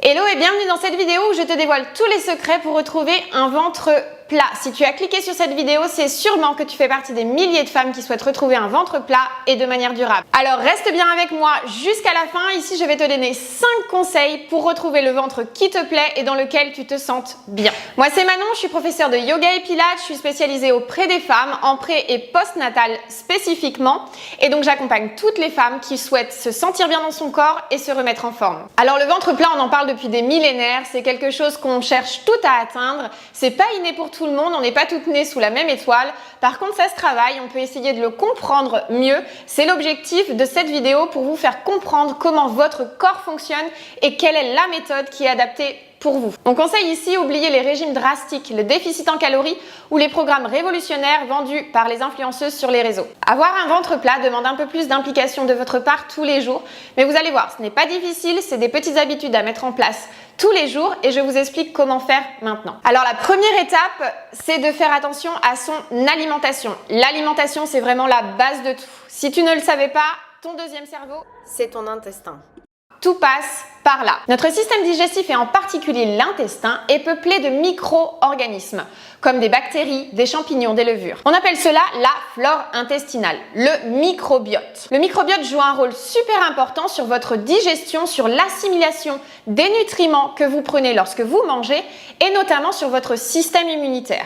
Hello et bienvenue dans cette vidéo où je te dévoile tous les secrets pour retrouver un ventre plat. Si tu as cliqué sur cette vidéo, c'est sûrement que tu fais partie des milliers de femmes qui souhaitent retrouver un ventre plat et de manière durable. Alors reste bien avec moi jusqu'à la fin. Ici, je vais te donner 5 conseils pour retrouver le ventre qui te plaît et dans lequel tu te sentes bien. Moi, c'est Manon, je suis professeure de yoga et pilates. Je suis spécialisée auprès des femmes en pré- et post-natal spécifiquement. Et donc, j'accompagne toutes les femmes qui souhaitent se sentir bien dans son corps et se remettre en forme. Alors, le ventre plat, on en parle depuis des millénaires. C'est quelque chose qu'on cherche tout à atteindre. C'est pas inné pour tout le monde, on n'est pas toutes nées sous la même étoile. Par contre, ça se travaille, on peut essayer de le comprendre mieux. C'est l'objectif de cette vidéo pour vous faire comprendre comment votre corps fonctionne et quelle est la méthode qui est adaptée pour vous. On conseille ici oublier les régimes drastiques, le déficit en calories ou les programmes révolutionnaires vendus par les influenceuses sur les réseaux. Avoir un ventre plat demande un peu plus d'implication de votre part tous les jours, mais vous allez voir, ce n'est pas difficile, c'est des petites habitudes à mettre en place tous les jours et je vous explique comment faire maintenant. Alors la première étape, c'est de faire attention à son alimentation. L'alimentation, c'est vraiment la base de tout. Si tu ne le savais pas, ton deuxième cerveau, c'est ton intestin. Tout passe par là. Notre système digestif et en particulier l'intestin est peuplé de micro-organismes comme des bactéries, des champignons, des levures. On appelle cela la flore intestinale, le microbiote. Le microbiote joue un rôle super important sur votre digestion, sur l'assimilation des nutriments que vous prenez lorsque vous mangez et notamment sur votre système immunitaire.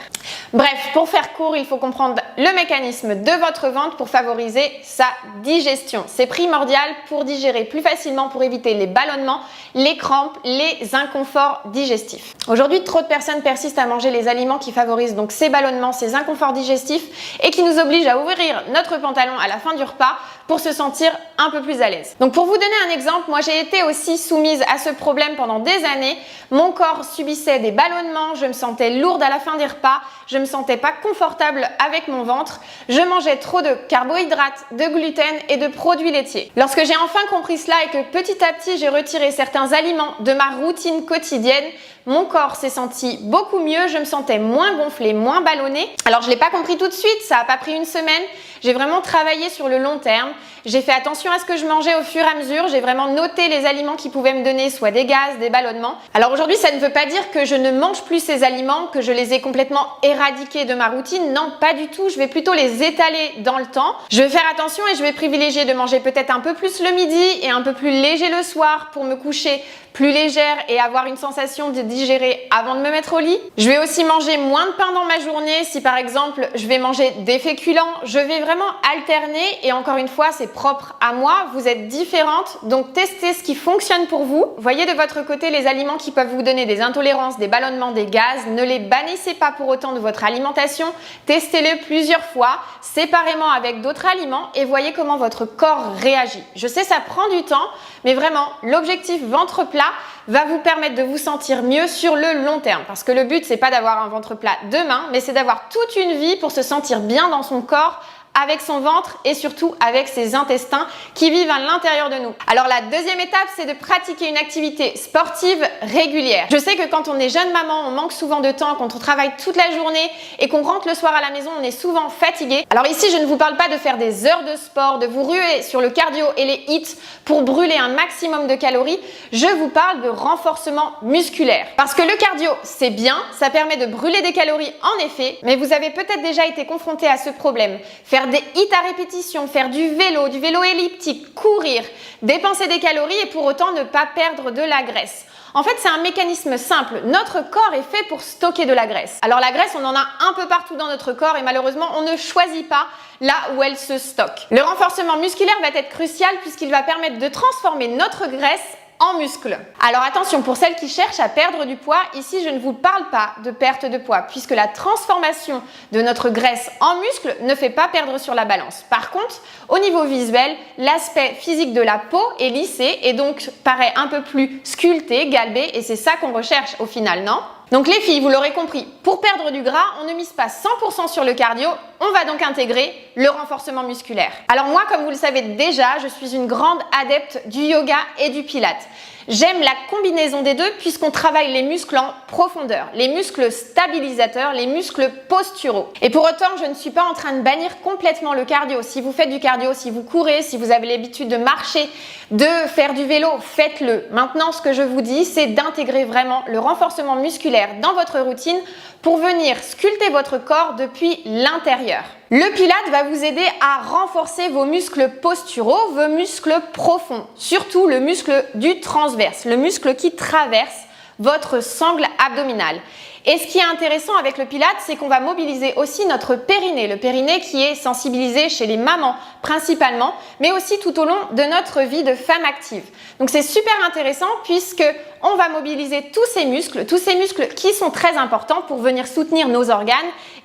Bref, pour faire court, il faut comprendre le mécanisme de votre ventre pour favoriser sa digestion. C'est primordial pour digérer plus facilement, pour éviter les ballonnements, les crampes, les inconforts digestifs. Aujourd'hui, trop de personnes persistent à manger les aliments qui favorisent donc ces ballonnements, ces inconforts digestifs et qui nous obligent à ouvrir notre pantalon à la fin du repas pour se sentir un peu plus à l'aise. Donc pour vous donner un exemple, moi j'ai été aussi soumise à ce problème pendant des années. Mon corps subissait des ballonnements, je me sentais lourde à la fin des repas, je me sentais pas confortable avec mon ventre, je mangeais trop de carbohydrates, de gluten et de produits laitiers. Lorsque j'ai enfin compris cela et que petit à petit j'ai retiré certains aliments de ma routine quotidienne, mon corps s'est senti beaucoup mieux, je me sentais moins gonflée, moins ballonnée. Alors je ne l'ai pas compris tout de suite, ça n'a pas pris une semaine, j'ai vraiment travaillé sur le long terme, j'ai fait attention à ce que je mangeais au fur et à mesure, j'ai vraiment noté les aliments qui pouvaient me donner soit des gaz, des ballonnements. Alors aujourd'hui, ça ne veut pas dire que je ne mange plus ces aliments, que je les ai complètement éradiqués de ma routine, non pas du tout, je vais plutôt les étaler dans le temps. Je vais faire attention et je vais privilégier de manger peut-être un peu plus le midi et un peu plus léger le soir pour me coucher plus légère et avoir une sensation de digérer avant de me mettre au lit. Je vais aussi manger moins de pain dans ma journée. Si par exemple, je vais manger des féculents, je vais vraiment alterner et encore une fois, c'est propre à moi. Vous êtes différentes, donc testez ce qui fonctionne pour vous. Voyez de votre côté les aliments qui peuvent vous donner des intolérances, des ballonnements, des gaz. Ne les bannissez pas pour autant de votre alimentation. Testez-les plusieurs fois, séparément avec d'autres aliments et voyez comment votre corps réagit. Je sais, ça prend du temps, mais vraiment, l'objectif ventre plat va vous permettre de vous sentir mieux sur le long terme. Parce que le but, c'est pas d'avoir un ventre plat demain, mais c'est d'avoir toute une vie pour se sentir bien dans son corps, avec son ventre et surtout avec ses intestins qui vivent à l'intérieur de nous. Alors la deuxième étape, c'est de pratiquer une activité sportive régulière. Je sais que quand on est jeune maman, on manque souvent de temps, quand on travaille toute la journée et qu'on rentre le soir à la maison, on est souvent fatigué. Alors ici, je ne vous parle pas de faire des heures de sport, de vous ruer sur le cardio et les hits pour brûler un maximum de calories. Je vous parle de renforcement musculaire. Parce que le cardio, c'est bien, ça permet de brûler des calories en effet, mais vous avez peut-être déjà été confronté à ce problème. Faire des hits à répétition, faire du vélo elliptique, courir, dépenser des calories et pour autant ne pas perdre de la graisse. En fait, c'est un mécanisme simple. Notre corps est fait pour stocker de la graisse. Alors la graisse, on en a un peu partout dans notre corps et malheureusement, on ne choisit pas là où elle se stocke. Le renforcement musculaire va être crucial puisqu'il va permettre de transformer notre graisse en muscle. Alors attention, pour celles qui cherchent à perdre du poids, ici je ne vous parle pas de perte de poids puisque la transformation de notre graisse en muscle ne fait pas perdre sur la balance. Par contre, au niveau visuel, l'aspect physique de la peau est lissé et donc paraît un peu plus sculpté, galbé et c'est ça qu'on recherche au final, non ? Donc les filles, vous l'aurez compris, pour perdre du gras, on ne mise pas 100% sur le cardio, on va donc intégrer le renforcement musculaire. Alors moi, comme vous le savez déjà, je suis une grande adepte du yoga et du pilates. J'aime la combinaison des deux puisqu'on travaille les muscles en profondeur, les muscles stabilisateurs, les muscles posturaux. Et pour autant, je ne suis pas en train de bannir complètement le cardio. Si vous faites du cardio, si vous courez, si vous avez l'habitude de marcher, de faire du vélo, faites-le. Maintenant, ce que je vous dis, c'est d'intégrer vraiment le renforcement musculaire dans votre routine pour venir sculpter votre corps depuis l'intérieur. Le Pilates va vous aider à renforcer vos muscles posturaux, vos muscles profonds, surtout le muscle du transverse, le muscle qui traverse votre sangle abdominale. Et ce qui est intéressant avec le Pilates, c'est qu'on va mobiliser aussi notre périnée, le périnée qui est sensibilisé chez les mamans principalement, mais aussi tout au long de notre vie de femme active. Donc c'est super intéressant puisque on va mobiliser tous ces muscles qui sont très importants pour venir soutenir nos organes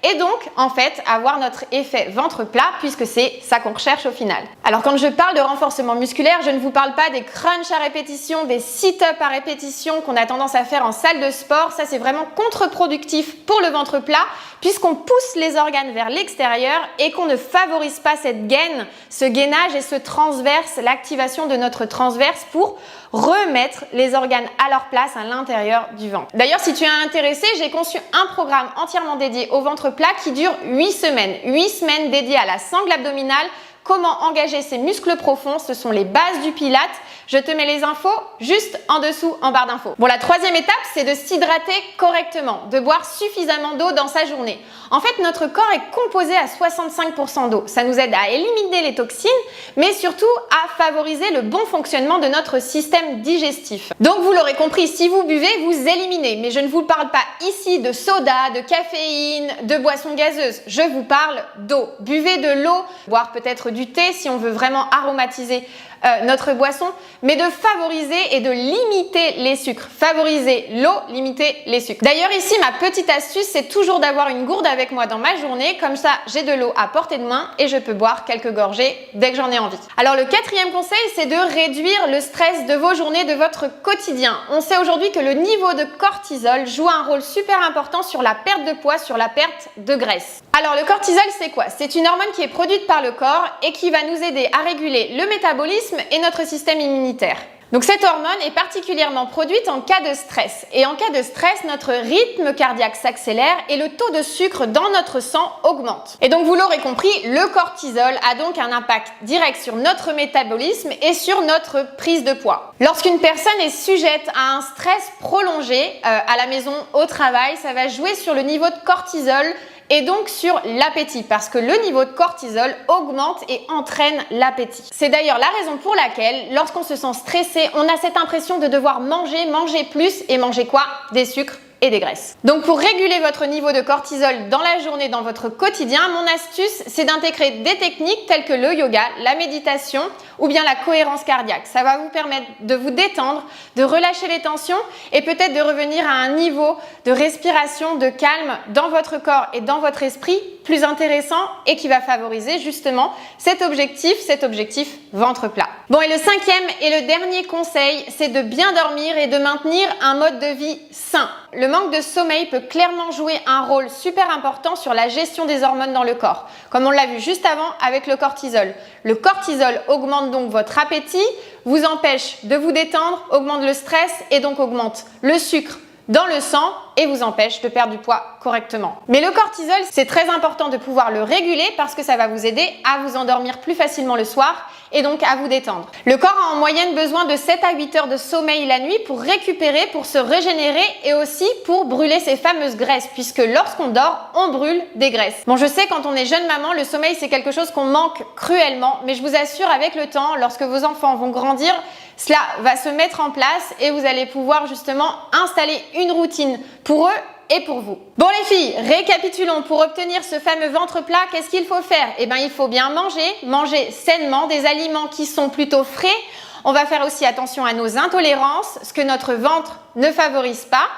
et donc en fait avoir notre effet ventre plat puisque c'est ça qu'on recherche au final. Alors quand je parle de renforcement musculaire, je ne vous parle pas des crunchs à répétition, des sit-ups à répétition qu'on a tendance à faire en salle de sport. Ça c'est vraiment contre-productif pour le ventre plat puisqu'on pousse les organes vers l'extérieur et qu'on ne favorise pas cette gaine, ce gainage et ce transverse, l'activation de notre transverse pour remettre les organes à leur place à l'intérieur du ventre. D'ailleurs, si tu es intéressé, j'ai conçu un programme entièrement dédié au ventre plat qui dure 8 semaines. 8 semaines dédiées à la sangle abdominale, comment engager ces muscles profonds, ce sont les bases du Pilates. Je te mets les infos juste en dessous en barre d'infos. Bon, la troisième étape, c'est de s'hydrater correctement, de boire suffisamment d'eau dans sa journée. En fait, notre corps est composé à 65% d'eau. Ça nous aide à éliminer les toxines, mais surtout à favoriser le bon fonctionnement de notre système digestif. Donc, vous l'aurez compris, si vous buvez, vous éliminez. Mais je ne vous parle pas ici de soda, de caféine, de boissons gazeuses. Je vous parle d'eau. Buvez de l'eau, boire peut-être du thé si on veut vraiment aromatiser notre boisson, mais de favoriser et de limiter les sucres. Favoriser l'eau, limiter les sucres. D'ailleurs ici, ma petite astuce, c'est toujours d'avoir une gourde avec moi dans ma journée, comme ça j'ai de l'eau à portée de main et je peux boire quelques gorgées dès que j'en ai envie. Alors le quatrième conseil, c'est de réduire le stress de vos journées, de votre quotidien. On sait aujourd'hui que le niveau de cortisol joue un rôle super important sur la perte de poids, sur la perte de graisse. Alors le cortisol, c'est quoi? C'est une hormone qui est produite par le corps et qui va nous aider à réguler le métabolisme et notre système immunitaire. Donc cette hormone est particulièrement produite en cas de stress. Et en cas de stress, notre rythme cardiaque s'accélère et le taux de sucre dans notre sang augmente. Et donc vous l'aurez compris, le cortisol a donc un impact direct sur notre métabolisme et sur notre prise de poids. Lorsqu'une personne est sujette à un stress prolongé à la maison, au travail, ça va jouer sur le niveau de cortisol et donc sur l'appétit parce que le niveau de cortisol augmente et entraîne l'appétit. C'est d'ailleurs la raison pour laquelle lorsqu'on se sent stressé, on a cette impression de devoir manger plus et manger quoi? Des sucres et des graisses. Donc pour réguler votre niveau de cortisol dans la journée, dans votre quotidien, mon astuce, c'est d'intégrer des techniques telles que le yoga, la méditation ou bien la cohérence cardiaque. Ça va vous permettre de vous détendre, de relâcher les tensions et peut-être de revenir à un niveau de respiration, de calme dans votre corps et dans votre esprit plus intéressant et qui va favoriser justement cet objectif ventre plat. Bon, et le cinquième et le dernier conseil, c'est de bien dormir et de maintenir un mode de vie sain. Le manque de sommeil peut clairement jouer un rôle super important sur la gestion des hormones dans le corps, comme on l'a vu juste avant avec le cortisol. Le cortisol augmente donc votre appétit, vous empêche de vous détendre, augmente le stress et donc augmente le sucre dans le sang et vous empêche de perdre du poids correctement. Mais le cortisol, c'est très important de pouvoir le réguler parce que ça va vous aider à vous endormir plus facilement le soir et donc à vous détendre. Le corps a en moyenne besoin de 7 à 8 heures de sommeil la nuit pour récupérer, pour se régénérer et aussi pour brûler ces fameuses graisses puisque lorsqu'on dort, on brûle des graisses. Bon, je sais, quand on est jeune maman, le sommeil c'est quelque chose qu'on manque cruellement, mais je vous assure, avec le temps, lorsque vos enfants vont grandir, cela va se mettre en place et vous allez pouvoir justement installer une routine pour eux et pour vous. Bon les filles, récapitulons. Pour obtenir ce fameux ventre plat, qu'est-ce qu'il faut faire? Eh bien, il faut bien manger sainement, des aliments qui sont plutôt frais. On va faire aussi attention à nos intolérances, ce que notre ventre ne favorise pas.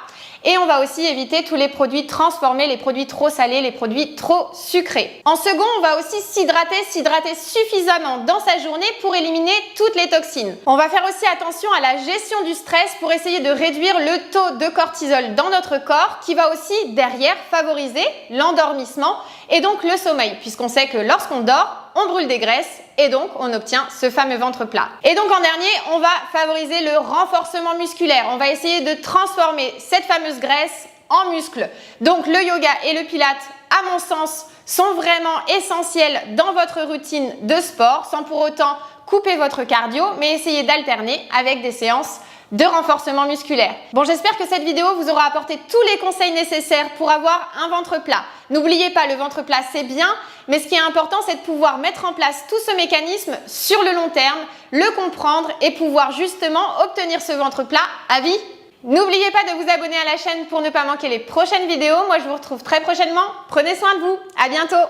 Et on va aussi éviter tous les produits transformés, les produits trop salés, les produits trop sucrés. En second, on va aussi s'hydrater suffisamment dans sa journée pour éliminer toutes les toxines. On va faire aussi attention à la gestion du stress pour essayer de réduire le taux de cortisol dans notre corps qui va aussi derrière favoriser l'endormissement et donc le sommeil, puisqu'on sait que lorsqu'on dort, on brûle des graisses et donc on obtient ce fameux ventre plat. Et donc en dernier, on va favoriser le renforcement musculaire. On va essayer de transformer cette fameuse graisse en muscle. Donc le yoga et le pilates, à mon sens, sont vraiment essentiels dans votre routine de sport, sans pour autant couper votre cardio, mais essayez d'alterner avec des séances de renforcement musculaire. Bon, j'espère que cette vidéo vous aura apporté tous les conseils nécessaires pour avoir un ventre plat. N'oubliez pas, le ventre plat, c'est bien, mais ce qui est important, c'est de pouvoir mettre en place tout ce mécanisme sur le long terme, le comprendre et pouvoir justement obtenir ce ventre plat à vie. N'oubliez pas de vous abonner à la chaîne pour ne pas manquer les prochaines vidéos. Moi, je vous retrouve très prochainement. Prenez soin de vous. À bientôt.